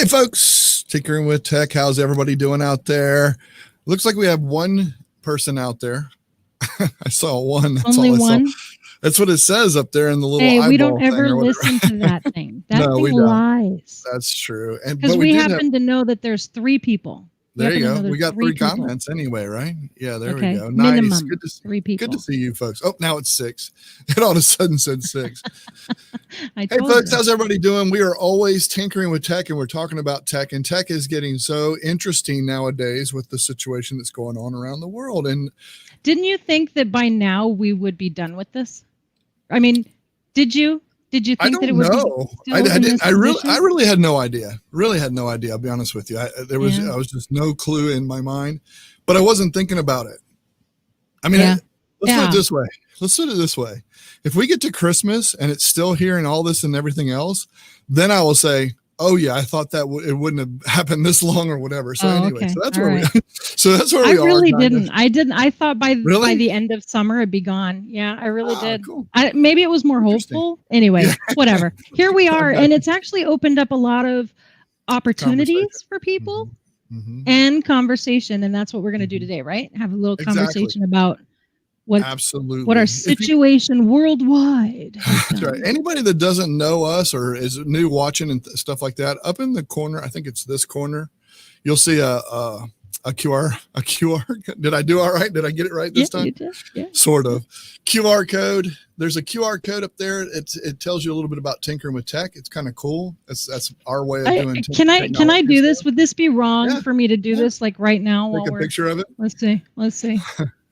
Hey folks, Tinkering with Tech. How's everybody doing out there? Looks like we have one person out there. I saw one. That's Only all I one. saw. That's what it says up there in the little eyeball we don't ever thing or whatever. listen to that thing. That No, thing we don't. lies. That's true. And Because but we did happen to know that there's 3 people. There you go. We got 3 people. comments anyway, right? Yeah, there Okay. we go. Minimum Nice. Good to see 3 people. Good to see you folks. Oh, now it's 6. It all of a sudden said 6. Hey folks, how's everybody doing? We are always tinkering with tech, and we're talking about tech, and tech is getting so interesting nowadays with the situation that's going on around the world. And didn't you think that by now we would be done with this? I mean, did you think that it would be? I didn't. I really had no idea. Really had no idea. I'll be honest with you. I was just no clue in my mind, but I wasn't thinking about it. I mean, let's put it this way. Let's put it this way. If we get to Christmas and it's still here and all this and everything else, then I will say, oh yeah, I thought that it wouldn't have happened this long or whatever. So anyway, so that's where we are. I really didn't. I didn't. I thought by the end of summer it'd be gone. Yeah, I really did. Cool. Maybe it was more hopeful. Anyway, whatever. Here we are, and it's actually opened up a lot of opportunities for people and conversation, and that's what we're going to do today, right? Have a little conversation about what our situation worldwide. That's right. Anybody that doesn't know us or is new watching and stuff like that, up in the corner, I think it's this corner, you'll see a QR. Did I do all right? Did I get it right this time? You did. Yeah. Sort of. QR code. There's a QR code up there. It tells you a little bit about tinkering with tech. It's kind of cool. That's our way of doing. Can I do this? Would this be wrong for me to do this like right now? Take a picture of it. Let's see.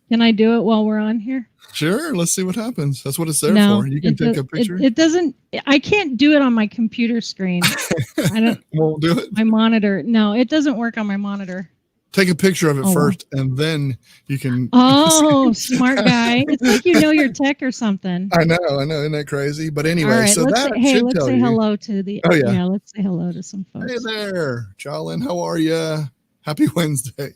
Can I do it while we're on here? Sure. Let's see what happens. That's what it's there for. You can take a picture. It doesn't. I can't do it on my computer screen. I don't. Won't do it. My monitor. No, it doesn't work on my monitor. Take a picture of it first, and then you can. Oh, smart guy! It's like you know your tech or something. I know. Isn't that crazy? But anyway, all right, so let's that say, should tell you. Hello to the. Oh yeah. Let's say hello to some folks. Hey there, Jolyn. How are you? Happy Wednesday.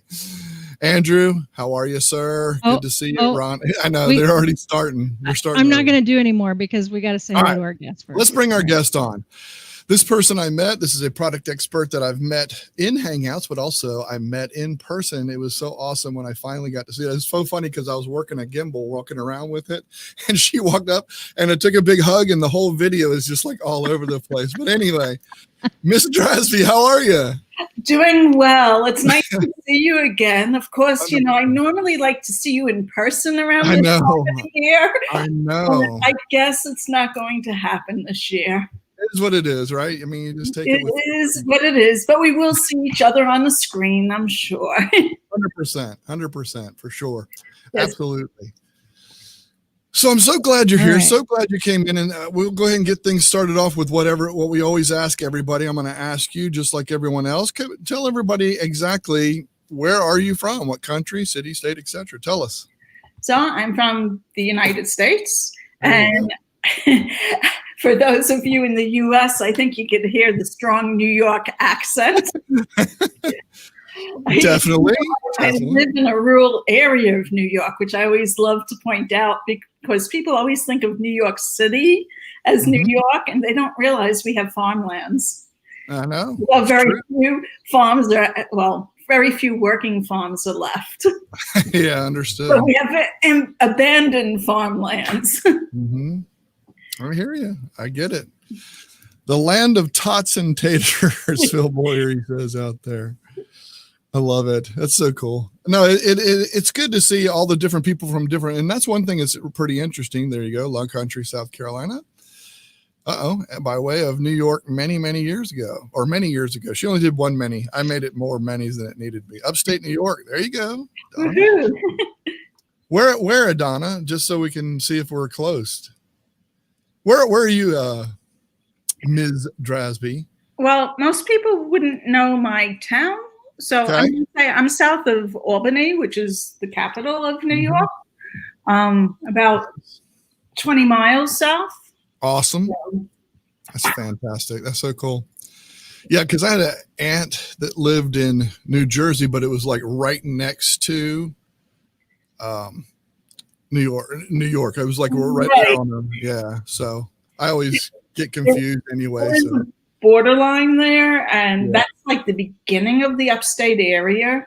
Andrew, how are you, sir? Good to see you, Ron. I know they're already starting. We're starting. I'm not going to do any more because we got to say hello to our guest first. Let's bring our guest on. This person I met, this is a product expert that I've met in Hangouts, but also I met in person. It was so awesome when I finally got to see it. It's so funny because I was working a gimbal, walking around with it, and she walked up and I took a big hug, and the whole video is just like all over the place. But anyway, Miss Drasby, how are you? Doing well. It's nice to see you again. Of course, I normally like to see you in person around this time of year. I know. I guess it's not going to happen this year. It is what it is, right? I mean, you just take it. It is what it is, but we will see each other on the screen, I'm sure. 100%, for sure. Yes. Absolutely. So I'm so glad you're here. Right. So glad you came in, and we'll go ahead and get things started off with what we always ask everybody. I'm going to ask you, just like everyone else, tell everybody exactly where are you from, what country, city, state, etc. Tell us. So I'm from the United States, and for those of you in the U.S., I think you could hear the strong New York accent. Definitely. I live in a rural area of New York, which I always love to point out because people always think of New York City as New York, and they don't realize we have farmlands. I know. Well, very few farms very few working farms are left. Yeah, understood. But we have abandoned farmlands. I hear you. I get it. The land of tots and taters, Phil Boyer, he says out there. I love it. That's so cool. No, it's good to see all the different people from different, and that's one thing that's pretty interesting. There you go, Love Country, South Carolina. By way of New York many, many years ago, or many years ago. She only did one many. I made it more many's than it needed to be. Upstate New York. There you go. Where, Donna? Just so we can see if we're close. Where are you, Ms. Drasby? Well, most people wouldn't know my town. So I'm going to say I'm south of Albany, which is the capital of New York, about 20 miles south. Awesome. That's fantastic. That's so cool. Yeah, because I had an aunt that lived in New Jersey, but it was like right next to New York. It was like right there on them. Yeah. So I always get confused anyway. So borderline there, and that's like the beginning of the upstate area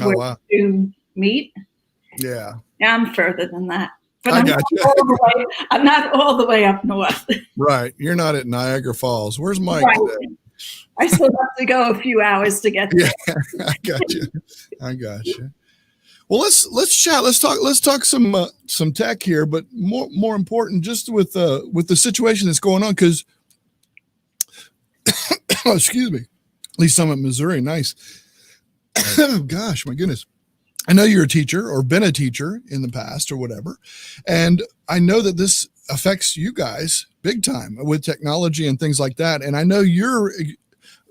where you meet. Yeah. Yeah, I'm further than that. But I'm not all the way up north. Right. You're not at Niagara Falls. Where's Mike today? I still have to go a few hours to get there. Yeah, I got you. Well, let's chat. Let's talk some tech here, but more important, just with the situation that's going on, because oh, excuse me. At least I'm at Missouri. Nice. Gosh, my goodness. I know you're a teacher or been a teacher in the past or whatever. And I know that this affects you guys big time with technology and things like that. And I know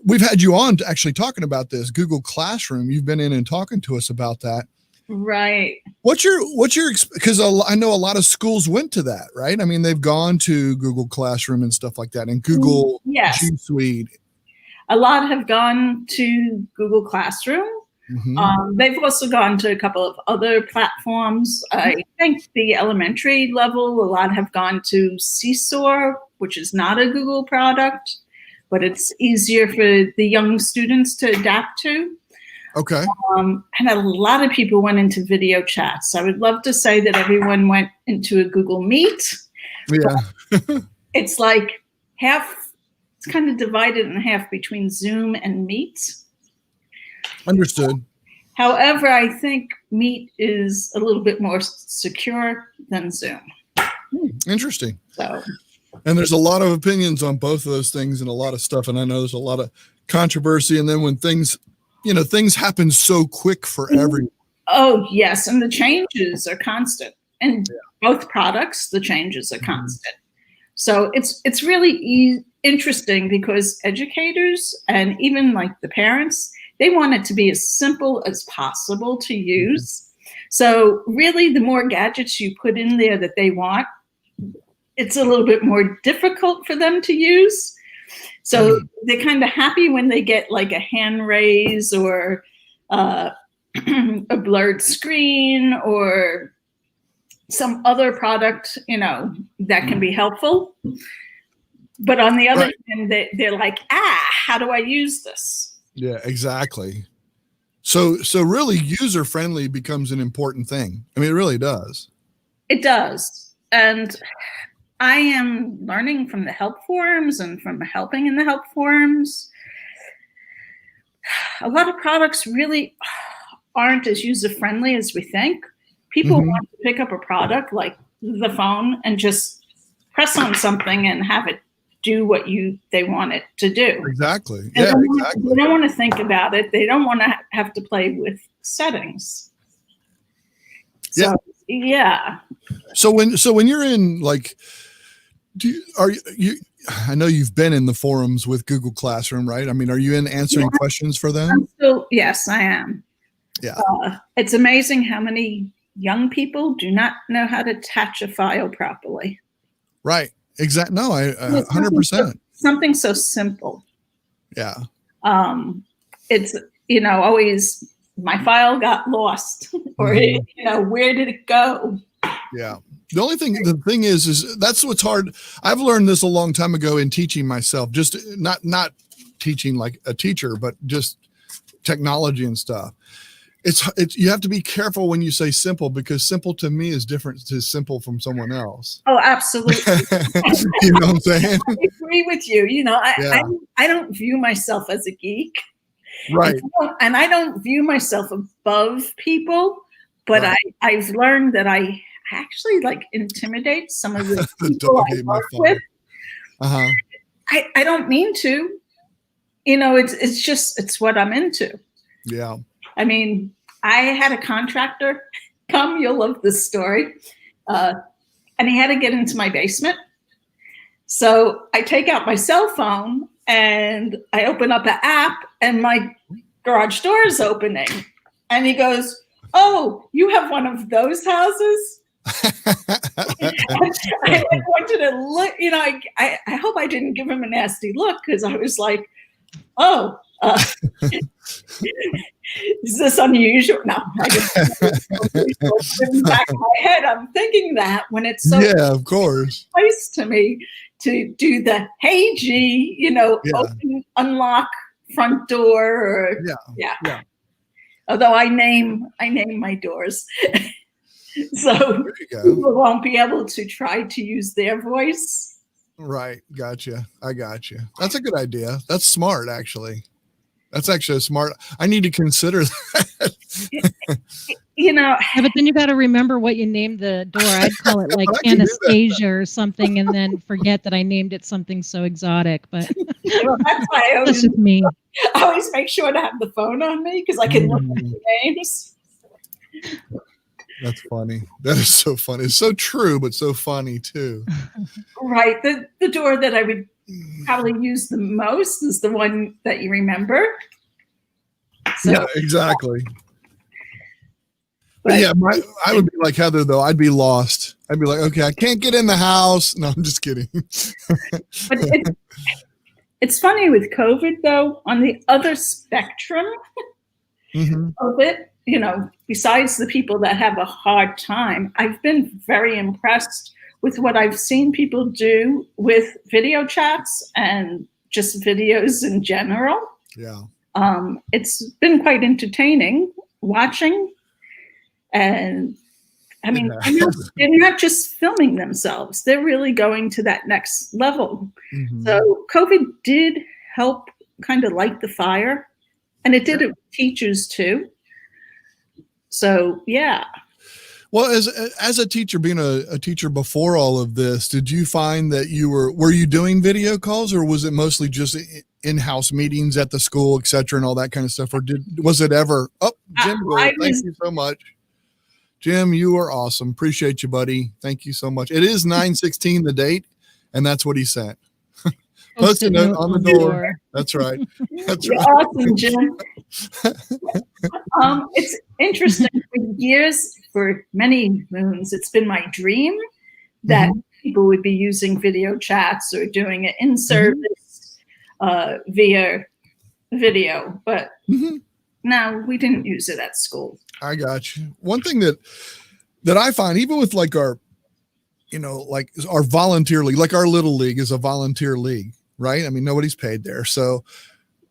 we've had you on to actually talking about this Google Classroom. You've been in and talking to us about that. Right. What's your, because I know a lot of schools went to that, right? I mean, they've gone to Google Classroom and stuff like that, and Google G Suite. A lot have gone to Google Classroom. Mm-hmm. They've also gone to a couple of other platforms. I think the elementary level, a lot have gone to 𝐒𝐴𝐸, which is not a Google product, but it's easier for the young students to adapt to. Okay. And a lot of people went into video chats. I would love to say that everyone went into a Google Meet. Yeah. It's like half, it's kind of divided in half between Zoom and Meet. Understood. However, I think Meet is a little bit more secure than Zoom. Interesting. So, and there's a lot of opinions on both of those things and a lot of stuff. And I know there's a lot of controversy. And then when things happen so quick for everyone. Oh, yes. And the changes are constant. And both products, the changes are constant. So it's really interesting because educators and even like the parents, they want it to be as simple as possible to use. So really, the more gadgets you put in there that they want, it's a little bit more difficult for them to use. So they're kind of happy when they get like a hand raise or a blurred screen or some other product, that can be helpful. But on the other hand, they're like, how do I use this? Yeah, exactly. So really user-friendly becomes an important thing. I mean, it really does. It does. And I am learning from the help forums and from helping in the help forums. A lot of products really aren't as user-friendly as we think. People want to pick up a product like the phone and just press on something and have it do what they want it to do. Exactly. And exactly. They don't want to think about it. They don't want to have to play with settings. So, So when you're in like, I know you've been in the forums with Google Classroom, right? I mean, are you in answering questions for them? Yes, I am. Yeah. It's amazing how many young people do not know how to attach a file properly. Right. Exactly. No, I 100%. Something so simple. Yeah. It's, always my file got lost or, where did it go? Yeah. The thing is that's what's hard. I've learned this a long time ago in teaching myself, just not teaching like a teacher, but just technology and stuff. It's you have to be careful when you say simple, because simple to me is different to simple from someone else. Oh, absolutely. You know what I'm saying? I agree with you. I don't view myself as a geek. Right. And I don't view myself above people, but I've learned that I actually like intimidate some of the people I work with. I don't mean to. It's what I'm into. Yeah. I mean, I had a contractor come, you'll love this story, and he had to get into my basement. So I take out my cell phone and I open up an app and my garage door is opening. And he goes, "Oh, you have one of those houses?" I wanted to look, I hope I didn't give him a nasty look, because I was like, oh, is this unusual? No, I just back in my head, I'm thinking that when it's so of course close to me, to do the hey G, you know, open, unlock front door, or yeah. Although I name my doors, so people won't be able to try to use their voice. Right, gotcha. I got you. That's a good idea. That's smart, actually. That's actually smart. I need to consider that. You know, yeah, but then you got to remember what you named the door. I'd call it like Anastasia or something, and then forget that I named it something so exotic. But well, that's why that's just me. I always make sure to have the phone on me because I can look at the names. That's funny. That is so funny. It's so true, but so funny too. Right. The door that I would probably use the most is the one that you remember. So, yeah, exactly. But yeah, I would be like Heather, though. I'd be lost. I'd be like, okay, I can't get in the house. No, I'm just kidding. But it's funny with COVID, though, on the other spectrum of it, you know, besides the people that have a hard time, I've been very impressed with what I've seen people do with video chats and just videos in general. Yeah. It's been quite entertaining watching. And I mean, they're not just filming themselves. They're really going to that next level. So COVID did help kind of light the fire, and it did it with teachers too. So, yeah. Well, as a teacher, being a teacher before all of this, did you find that were you doing video calls, or was it mostly just in-house meetings at the school, et cetera, and all that kind of stuff? Or was it ever, Jim, thank you so much. Jim, you are awesome. Appreciate you, buddy. Thank you so much. It is 9/16, the date, and that's what he sent. Post-it note on the door. That's right. That's right. Awesome, Jim. It's interesting. For years, for many moons, it's been my dream that people would be using video chats or doing it in service via video, but no, we didn't use it at school. I got you. One thing that I find, even with like our, you know, like our volunteer league, like our little league is a volunteer league, right? I mean, nobody's paid there. So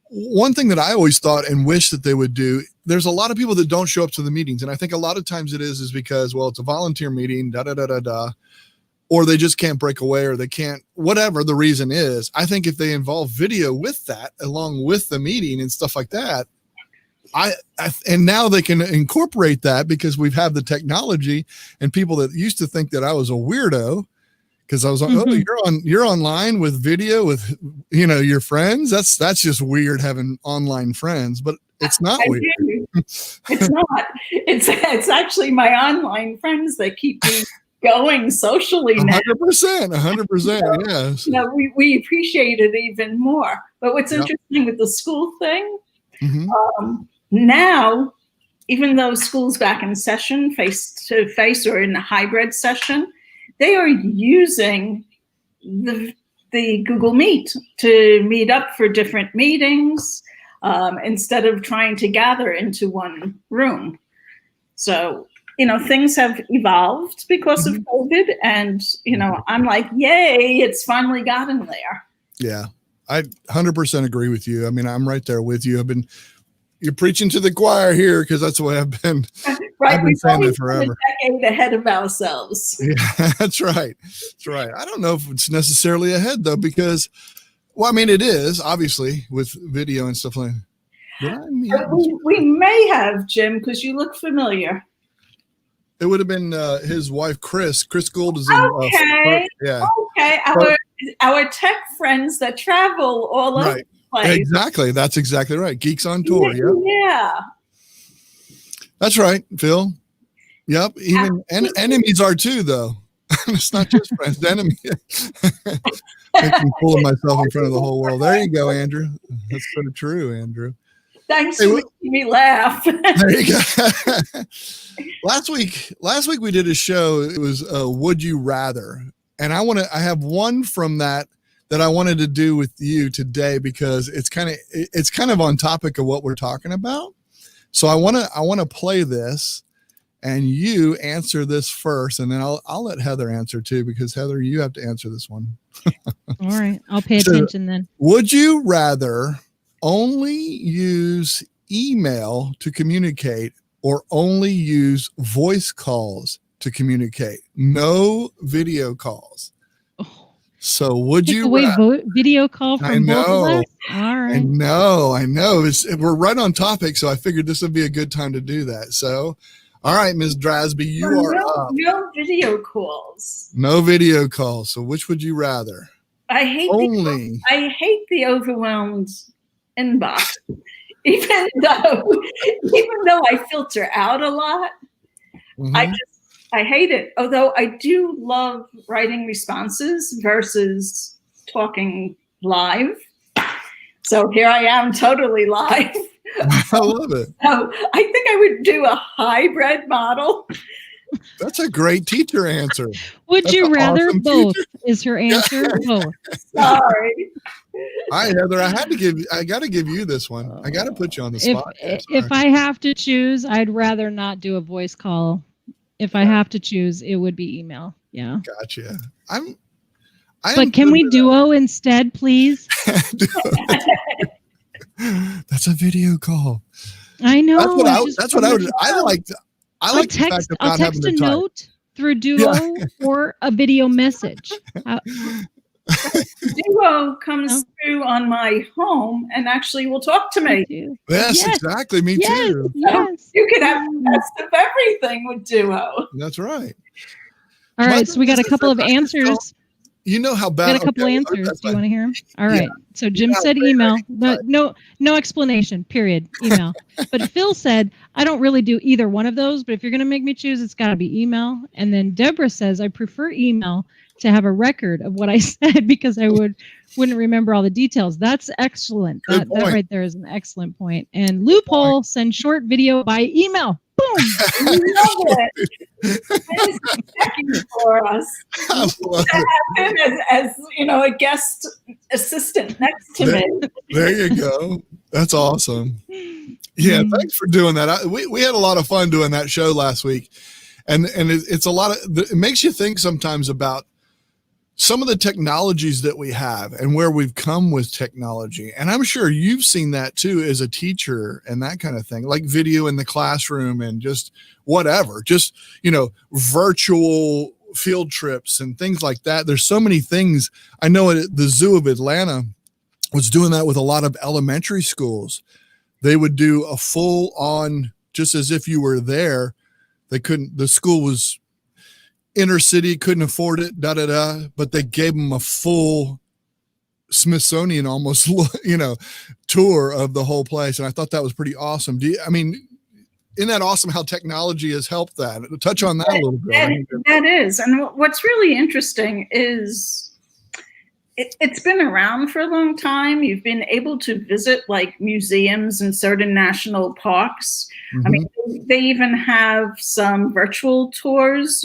one thing that I always thought and wish that they would do, there's a lot of people that don't show up to the meetings. And I think a lot of times it is because, well, it's a volunteer meeting, or they just can't break away, or they can't, whatever the reason is. I think if they involve video with that, along with the meeting and stuff like that, and now they can incorporate that because we've had the technology, and people that used to think that I was a weirdo because I was like, you're online with video with, you know, your friends. That's just weird having online friends, but it's not weird. It's not. It's actually my online friends that keep me going socially now. 100%. Yes. You know, we appreciate it even more. But what's interesting with the school thing, now, even though school's back in session, face-to-face or in a hybrid session, they are using the Google Meet to meet up for different meetings instead of trying to gather into one room. So, you know, things have evolved because of COVID, and, you know, I'm like, yay, it's finally gotten there. Yeah, I 100% agree with you. I mean, I'm right there with you. You're preaching to the choir here, because that's the way I've been. Right, I've been saying it forever. A decade ahead of ourselves. Yeah, that's right. That's right. I don't know if it's necessarily ahead though, because, well, I mean, it is obviously with video and stuff like that. We may have, Jim, because you look familiar. It would have been his wife, Chris. Chris Gould is in. Okay. Yeah. Okay. Our tech friends that travel all over. Right. Exactly. That's exactly right. Geeks on Tour. Yep. Yeah. That's right, Phil. Yep. Even enemies are too, though. It's not just friends, enemies. Make me fool myself in front of the whole world. There you go, Andrew. That's so true, Andrew. Thanks for making me laugh. There you go. Last week we did a show. It was Would You Rather, and I have one from that I wanted to do with you today, because it's kind of on topic of what we're talking about. So I want to play this, and you answer this first, and then I'll let Heather answer too, because Heather, you have to answer this one. All right, I'll pay attention then. Would you rather only use email to communicate or only use voice calls to communicate? No video calls. So would you video call from both of us? All right. I know. We're right on topic, so I figured this would be a good time to do that. So, all right, Ms. Drasby, you are up. No video calls. No video calls. So which would you rather? I hate the overwhelmed inbox. Even though I filter out a lot, I hate it. Although I do love writing responses versus talking live. So here I am, totally live. I love it. So I think I would do a hybrid model. That's a great teacher answer. Would you rather both? Is her answer both? Sorry. Hi, Heather. I got to give you this one. I got to put you on the spot. If I have to choose, I'd rather not do a voice call. If I have to choose, it would be email. Yeah. Gotcha. But can we duo instead, please? That's a video call. I know. That's what I would. I like I'll text a note through Duo or a video message. Duo comes through on my home and actually will talk to me. Yes, exactly. Me too. Yes. You can have the best of everything with Duo. That's right. All right, so we got a couple of answers. You know how bad. Got a couple answers. Do you want to hear them? All right. Yeah. So Jim said email. No explanation. Period. Email. But Phil said, I don't really do either one of those, but if you're going to make me choose, it's got to be email. And then Deborah says, I prefer email to have a record of what I said because I wouldn't remember all the details. That's excellent. That right there is an excellent point. And Loophole, send short video by email. Boom. I love it. That is checking for us. I love it. As a guest assistant next to me. There you go. That's awesome. Yeah, thanks for doing that. We had a lot of fun doing that show last week, and it's a lot of. It makes you think sometimes about some of the technologies that we have and where we've come with technology. And I'm sure you've seen that too as a teacher and that kind of thing, like video in the classroom and just whatever, just, virtual field trips and things like that. There's so many things. I know at the Zoo of Atlanta was doing that with a lot of elementary schools. They would do a full on, just as if you were there. The school was inner city, couldn't afford it, but they gave them a full Smithsonian almost, tour of the whole place. And I thought that was pretty awesome. Isn't that awesome how technology has helped that? Touch on that a little bit. That is. And what's really interesting is it's been around for a long time. You've been able to visit like museums and certain national parks. Mm-hmm. I mean, they even have some virtual tours,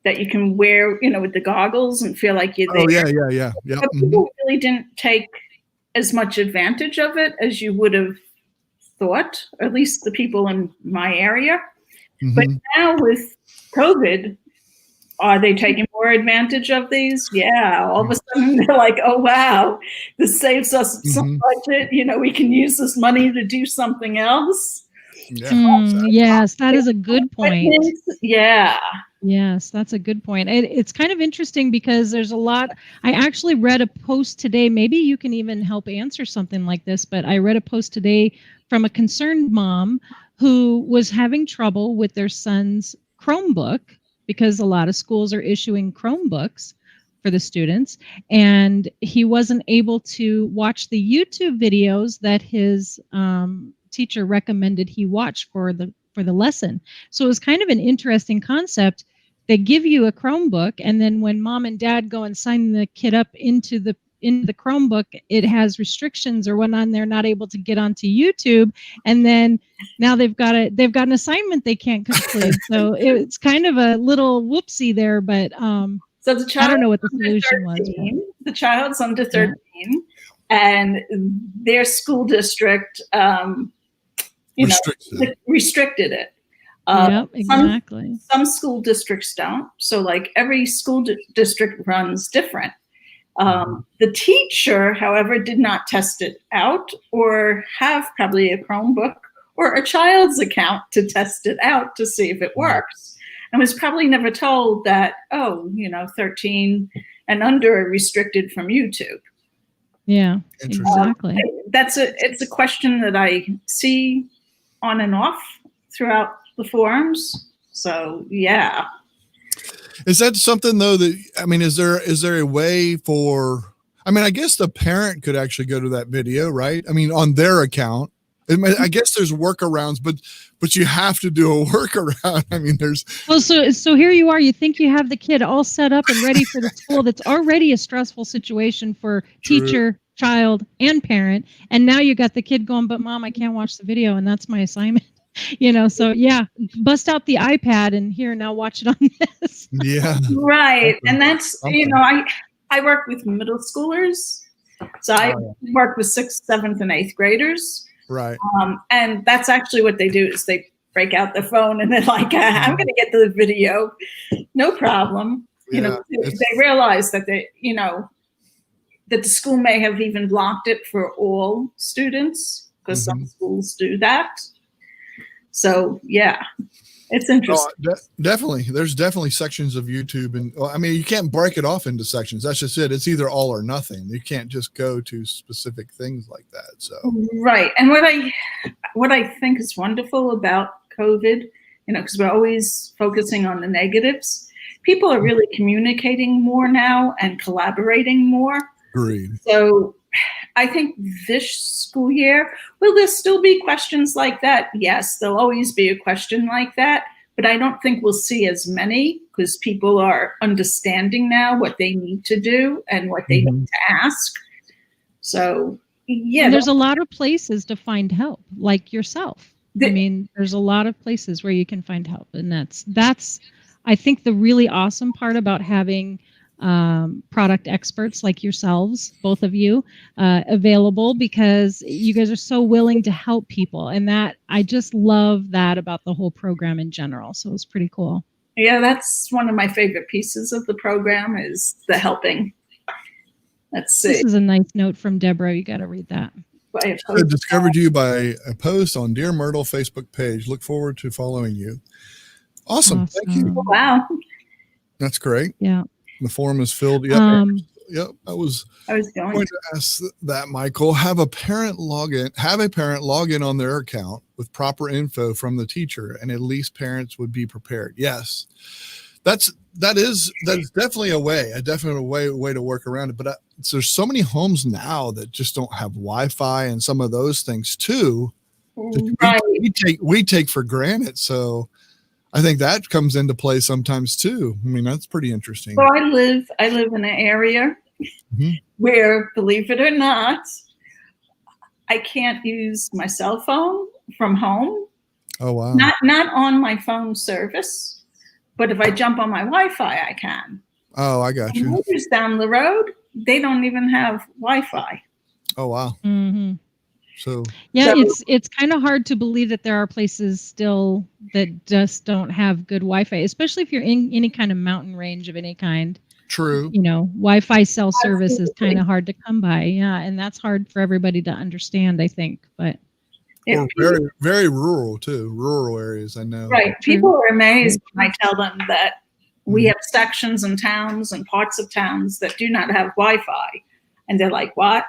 that you can wear, with the goggles and feel like you're there. Oh, yeah. But people really didn't take as much advantage of it as you would have thought, or at least the people in my area. Mm-hmm. But now with COVID, are they taking more advantage of these? Yeah. All of a sudden they're like, oh, wow, this saves us some budget. We can use this money to do something else. Yeah. Yes, that is a good point. Yeah. Yes, that's a good point. It's kind of interesting because there's a lot. I actually read a post today. Maybe you can even help answer something like this, but I read a post today from a concerned mom who was having trouble with their son's Chromebook, because a lot of schools are issuing Chromebooks for the students, and he wasn't able to watch the YouTube videos that his teacher recommended he watch for the lesson. So it was kind of an interesting concept. They give you a Chromebook, and then when mom and dad go and sign the kid up into the Chromebook, it has restrictions or whatnot, and they're not able to get onto YouTube. And then now they've got an assignment they can't complete. So it's kind of a little whoopsie there, but so the child, I don't know what the solution was. The child's under 13, and their school district, restricted it. Yep, exactly. Some school districts don't. So like every school district runs different. The teacher, however, did not test it out or have probably a Chromebook or a child's account to test it out to see if it works. And was probably never told that, 13 and under are restricted from YouTube. Yeah, exactly. It's a question that I see on and off throughout the forums. So yeah. Is that something though is there a way for, I guess the parent could actually go to that video, right? On their account. I guess there's workarounds, but you have to do a workaround. So here you are, you think you have the kid all set up and ready for the school that's already a stressful situation for teacher, child, and parent. And now you got the kid going, but mom, I can't watch the video and that's my assignment. So yeah, bust out the iPad and here, now watch it on this. Yeah. Right. And that's, I work with middle schoolers. So I work with 6th, 7th, and 8th graders. Right. And that's actually what they do is they break out their phone and they're like, I'm going to get the video. No problem. Yeah, they realize that that the school may have even blocked it for all students because some schools do that. So yeah, it's interesting. Definitely. There's definitely sections of YouTube. And you can't break it off into sections. That's just it. It's either all or nothing. You can't just go to specific things like that. So, right. And what I think is wonderful about COVID, because we're always focusing on the negatives, people are really communicating more now and collaborating more. Agreed. So I think this school year, will there still be questions like that? Yes, there'll always be a question like that, but I don't think we'll see as many because people are understanding now what they need to do and what they need to ask. So, yeah. And there's a lot of places to find help, like yourself. There's a lot of places where you can find help. And that's I think the really awesome part about having product experts like yourselves, both of you, available, because you guys are so willing to help people. And that I just love that about the whole program in general. So it's pretty cool. Yeah, that's one of my favorite pieces of the program is the helping. Let's see. This is a nice note from Deborah. You got to read that. I discovered you by a post on Dear Myrtle Facebook page. Look forward to following you. Awesome. Thank you. Wow. That's great. Yeah. The forum is filled. Yep. I was going to ask that, Michael. Have a parent log in on their account with proper info from the teacher, and at least parents would be prepared. Yes, that is definitely a way to work around it. But there's so many homes now that just don't have Wi-Fi and some of those things too. Right. We take for granted. So I think that comes into play sometimes too. That's pretty interesting. So I live in an area where, believe it or not, I can't use my cell phone from home. Oh wow! Not on my phone service, but if I jump on my Wi-Fi, I can. Oh, I got you. Neighbors down the road, they don't even have Wi-Fi. Oh wow! Mm-hmm. So yeah, it's kind of hard to believe that there are places still that just don't have good Wi-Fi, especially if you're in any kind of mountain range of any kind. True. Wi-Fi cell service is kind of hard to come by. Yeah, and that's hard for everybody to understand, I think. But or very, very rural too. Rural areas, I know. Right. People are amazed when I tell them that we have sections and towns and parts of towns that do not have Wi-Fi, and they're like, "What?"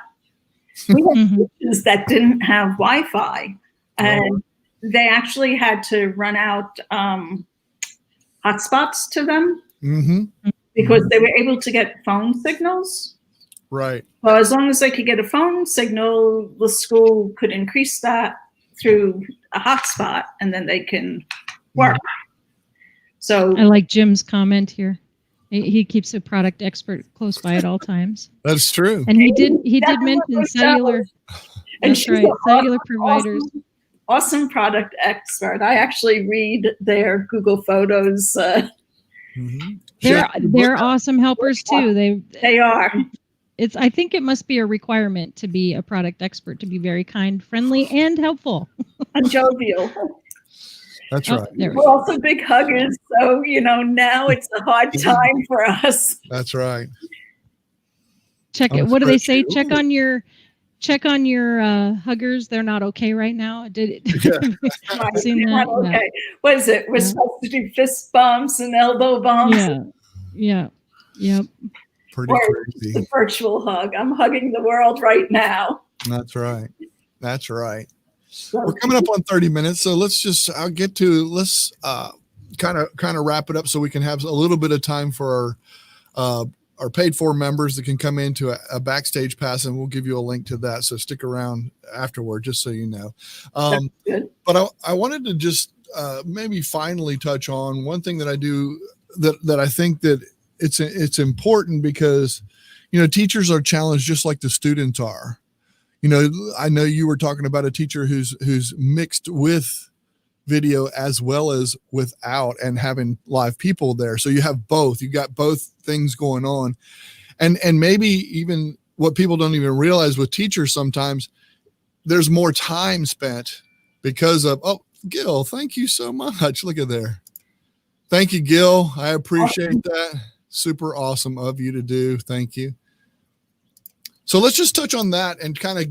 We had churches that didn't have Wi-Fi, and they actually had to run out hotspots to them because they were able to get phone signals. Right. Well, as long as they could get a phone signal, the school could increase that through a hotspot, and then they can work. So I like Jim's comment here. He keeps a product expert close by at all times. That's true. And he did mention cellular. That's right, cellular providers. Awesome product expert. I actually read their Google Photos. They're awesome helpers too. They are. I think it must be a requirement to be a product expert, to be very kind, friendly, and helpful. And jovial. That's right. There we We're go. also big huggers, so now it's a hard time for us. That's right. Check it. What do they say? Check on your huggers. They're not okay right now. Did it? Right. Seen that? Okay. Yeah. What is it? We're supposed to do fist bumps and elbow bumps. Yeah. Yep. Pretty crazy. The virtual hug. I'm hugging the world right now. That's right. That's right. We're coming up on 30 minutes, so let's kind of wrap it up so we can have a little bit of time for our paid for members that can come into a backstage pass, and we'll give you a link to that. So stick around afterward, just so you know. But I wanted to just maybe finally touch on one thing that I do that I think that it's important, because teachers are challenged just like the students are. I know you were talking about a teacher who's mixed with video as well as without, and having live people there. So you have both. You got both things going on, and maybe even what people don't even realize with teachers, sometimes there's more time spent because of, oh, Gil, thank you so much. Look at there. Thank you, Gil. I appreciate that. Super awesome of you to do. Thank you. So let's just touch on that, and kind of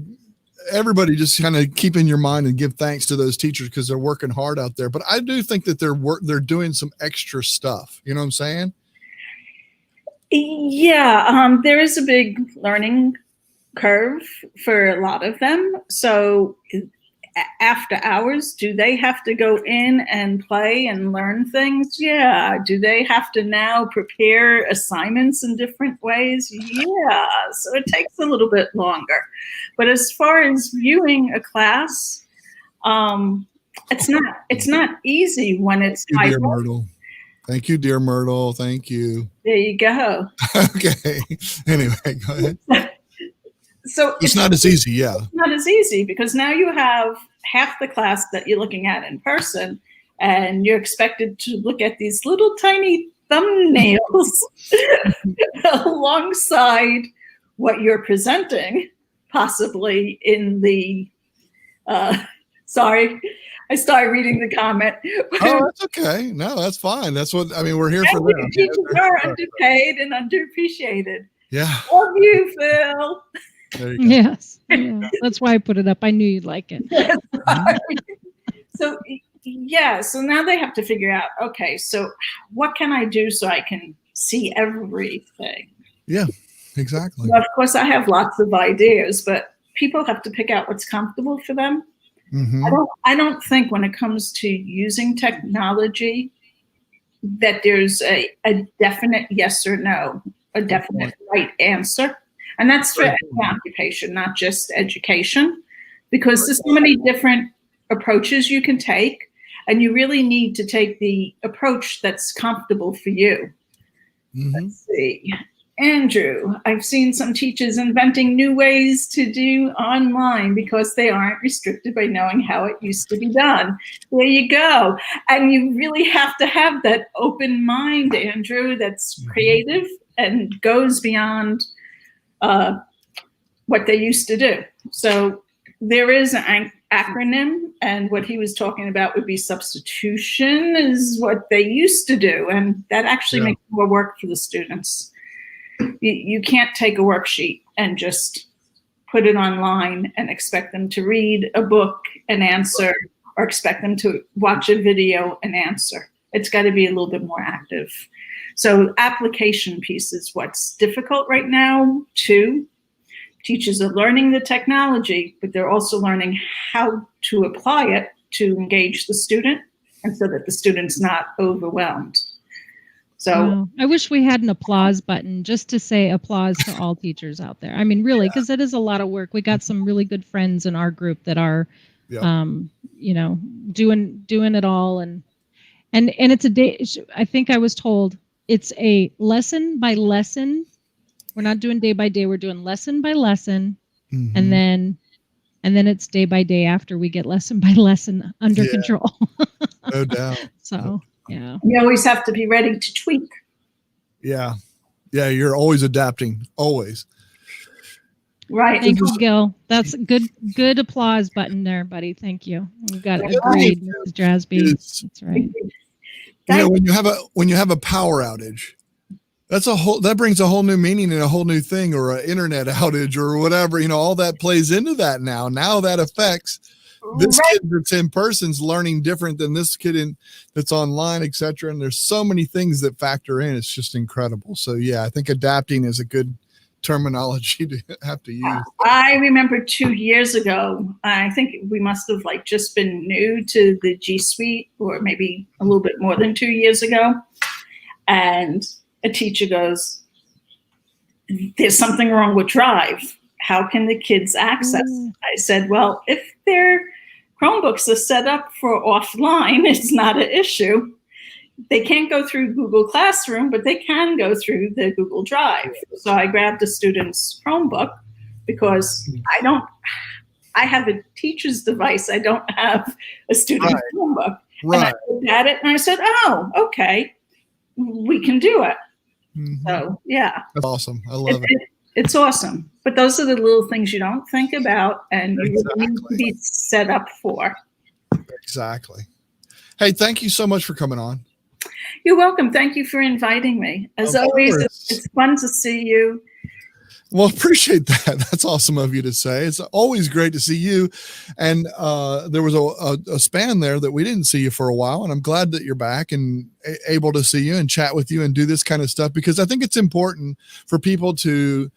everybody just kind of keep in your mind and give thanks to those teachers, because they're working hard out there. But I do think that they're doing some extra stuff. You know what I'm saying? Yeah, there is a big learning curve for a lot of them. So after hours, do they have to go in and play and learn things? Yeah. Do they have to now prepare assignments in different ways? Yeah. So it takes a little bit longer. But as far as viewing a class, it's not easy when it's Thank you, dear Myrtle. Thank you, dear Myrtle. Thank you. There you go. Okay. Anyway, go ahead. So it's not as easy. Yeah. It's not as easy, because now you have half the class that you're looking at in person, and you're expected to look at these little tiny thumbnails alongside what you're presenting, possibly in the, sorry, I started reading the comment. Oh, that's okay. No, that's fine. That's what, I mean, we're here for them. Teachers are underpaid and underappreciated. Yeah. Love you, Phil. There you go. Yes. Yeah. That's why I put it up. I knew you'd like it. So, yeah. So now they have to figure out, okay, so what can I do so I can see everything? Yeah, exactly. Well, of course, I have lots of ideas, but people have to pick out what's comfortable for them. Mm-hmm. I don't think when it comes to using technology that there's a definite yes or no, a definite right answer. And that's for any occupation, not just education, because there's so many different approaches you can take, and you really need to take the approach that's comfortable for you. Mm-hmm. Let's see. Andrew, I've seen some teachers inventing new ways to do online because they aren't restricted by knowing how it used to be done. There you go. And you really have to have that open mind, Andrew, that's creative and goes beyond what they used to do. So there is an acronym, and what he was talking about would be substitution is what they used to do. And that actually makes more work for the students. You can't take a worksheet and just put it online and expect them to read a book and answer, or expect them to watch a video and answer. It's got to be a little bit more active. So application piece is what's difficult right now too. Teachers are learning the technology, but they're also learning how to apply it to engage the student, and so that the student's not overwhelmed. So I wish we had an applause button just to say applause to all teachers out there. I mean, really, because it is a lot of work. We got some really good friends in our group that are, doing it all. And it's a day. I think I was told it's a lesson by lesson. We're not doing day by day. We're doing lesson by lesson. Mm-hmm. And then it's day by day after we get lesson by lesson under control. No doubt. So. Yeah. You always have to be ready to tweak. Yeah. Yeah. You're always adapting. Always. Right. Thank you, Gil. That's a good applause button there, buddy. Thank you. We got agreed, Mrs. Drasby. That's right. You know, when you have a power outage, that brings a whole new meaning and a whole new thing, or an internet outage or whatever, you know, all that plays into that now. Now that affects this kid that's in person's learning different than this kid that's online, etc. And there's so many things that factor in. It's just incredible. So yeah, I think adapting is a good terminology to have to use. I remember 2 years ago, I think we must have like just been new to the G Suite, or maybe a little bit more than 2 years ago. And a teacher goes, "There's something wrong with Drive. How can the kids access?" I said, "Well, if their Chromebooks are set up for offline, it's not an issue. They can't go through Google Classroom, but they can go through the Google Drive." So I grabbed a student's Chromebook because I have a teacher's device. I don't have a student's Chromebook. And I looked at it and I said, "Oh, okay, we can do it." So yeah. That's awesome. I love it. It's awesome. But those are the little things you don't think about and you need to be set up for. Exactly. Hey, thank you so much for coming on. You're welcome. Thank you for inviting me. As always, it's fun to see you. Well, appreciate that. That's awesome of you to say. It's always great to see you. And there was a span there that we didn't see you for a while. And I'm glad that you're back and able to see you and chat with you and do this kind of stuff, because I think it's important for people to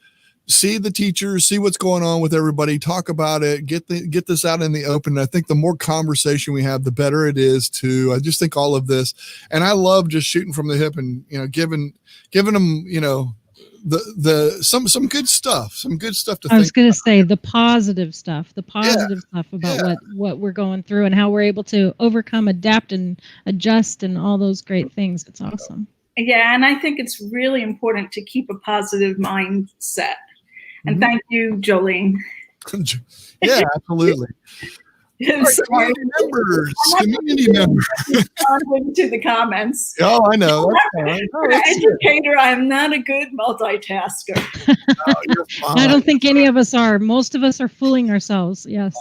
see the teachers, see what's going on with everybody, talk about it, get this out in the open. And I think the more conversation we have, the better it is too. I just think all of this, and I love just shooting from the hip and, you know, giving them, you know, some good stuff to think. I was going to say the positive stuff about what we're going through and how we're able to overcome, adapt and adjust and all those great things. It's awesome. Yeah. And I think it's really important to keep a positive mindset. And thank you, Jolene. Yeah, absolutely. Community members. To the comments. Oh, I know. Educator, I'm not a good multitasker. You're fine. I don't think any of us are. Most of us are fooling ourselves. Yes.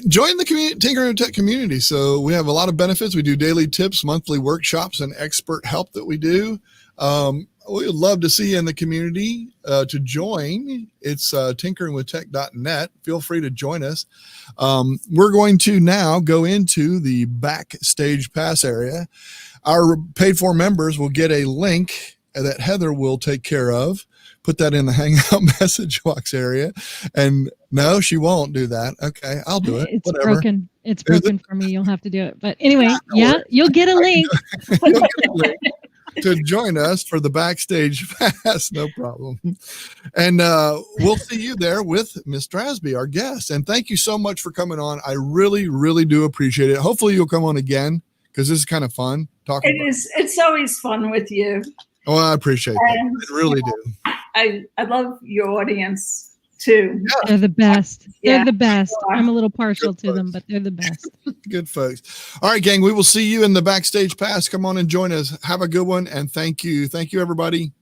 Join the Tinker and Tech community. So we have a lot of benefits. We do daily tips, monthly workshops, and expert help that we do. We would love to see you in the community. To join, it's tinkeringwithtech.net. Feel free to join us. We're going to now go into the backstage pass area. Our paid for members will get a link that Heather will take care of. Put that in the Hangout message box area. And no, she won't do that. Okay, I'll do it. It's broken. It's broken for me. You'll have to do it. But anyway, you'll get a link. You'll get a link to join us for the backstage pass. No problem. And we'll see you there with Miss Drasby, our guest. And thank you so much for coming on. I really, really do appreciate it. Hopefully you'll come on again, because this is kind of fun talking. It's always fun with you. Oh, I appreciate that. I really do. I love your audience too. Yeah. They're the best. They're the best. I'm a little partial to them, but they're the best. Good folks. All right, gang, we will see you in the backstage pass. Come on and join us. Have a good one. And thank you. Thank you, everybody.